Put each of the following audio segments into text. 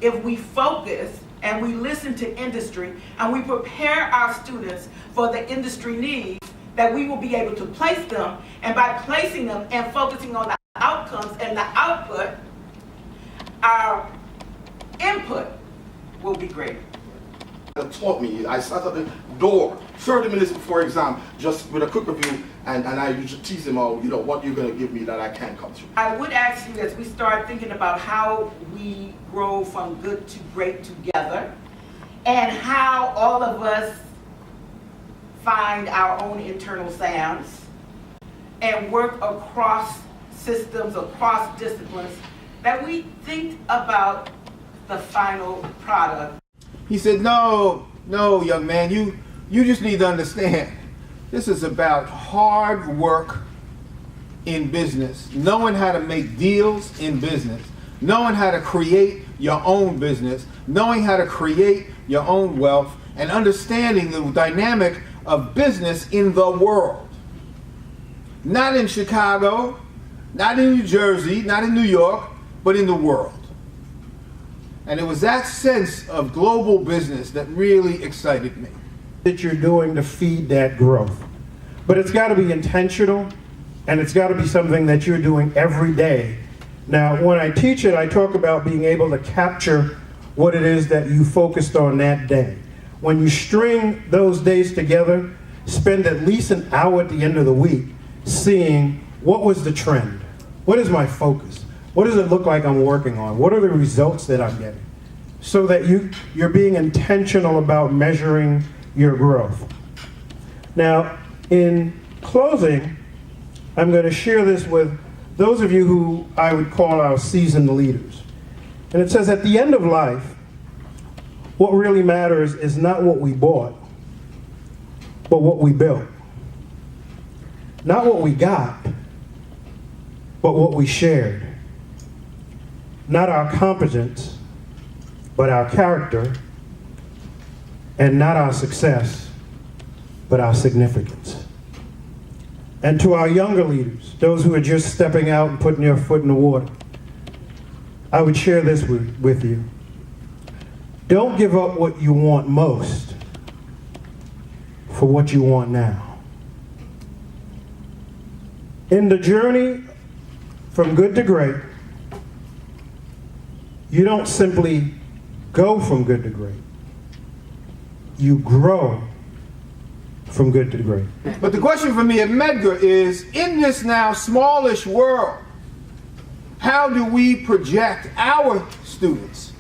if we focus and we listen to industry and we prepare our students for the industry needs, that we will be able to place them, and by placing them and focusing on the outcomes and the output, our input will be greater. That taught me. I sat at the door 30 minutes before exam, just with a quick review, and I used to tease him out, what you're going to give me that I can't come through. I would ask you, as we start thinking about how we grow from good to great together, and how all of us find our own internal sounds and work across systems, across disciplines, that we think about the final product. He said, no, young man, you just need to understand, this is about hard work in business, knowing how to make deals in business, knowing how to create your own business, knowing how to create your own wealth, and understanding the dynamic of business in the world. Not in Chicago, not in New Jersey, not in New York, but in the world. And it was that sense of global business that really excited me. That you're doing to feed that growth. But it's got to be intentional, and it's got to be something that you're doing every day. Now, when I teach it, I talk about being able to capture what it is that you focused on that day. When you string those days together, spend at least an hour at the end of the week seeing what was the trend, what is my focus, what does it look like I'm working on, what are the results that I'm getting, so that you're being intentional about measuring your growth. Now, in closing, I'm going to share this with those of you who I would call our seasoned leaders. And it says, at the end of life, what really matters is not what we bought, but what we built. Not what we got, but what we shared. Not our competence, but our character. And not our success, but our significance. And to our younger leaders, those who are just stepping out and putting their foot in the water, I would share this with you. Don't give up what you want most for what you want now. In the journey from good to great, you don't simply go from good to great. You grow from good to great. But the question for me at Medgar is, in this now smallish world, how do we project our students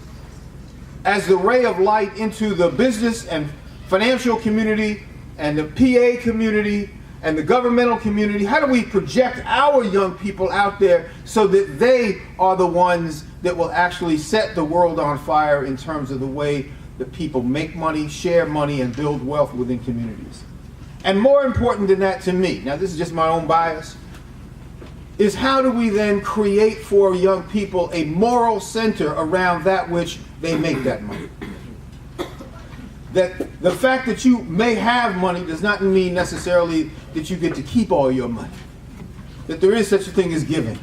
as the ray of light into the business and financial community and the PA community and the governmental community? How do we project our young people out there so that they are the ones that will actually set the world on fire in terms of the way that people make money, share money, and build wealth within communities? And more important than that to me, now this is just my own bias, is how do we then create for young people a moral center around that which they make that money? That the fact that you may have money does not mean necessarily that you get to keep all your money. That there is such a thing as giving.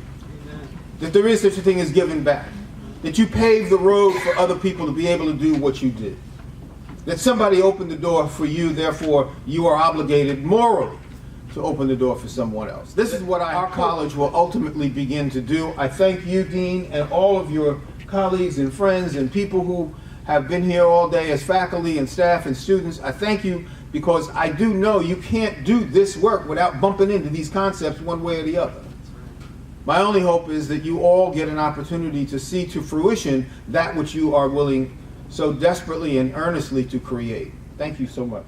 That there is such a thing as giving back. That you pave the road for other people to be able to do what you did. That somebody opened the door for you, therefore you are obligated morally to open the door for someone else. This is what our college will ultimately begin to do. I thank you, Dean, and all of your colleagues and friends and people who have been here all day as faculty and staff and students. I thank you because I do know you can't do this work without bumping into these concepts one way or the other. My only hope is that you all get an opportunity to see to fruition that which you are willing so desperately and earnestly to create. Thank you so much.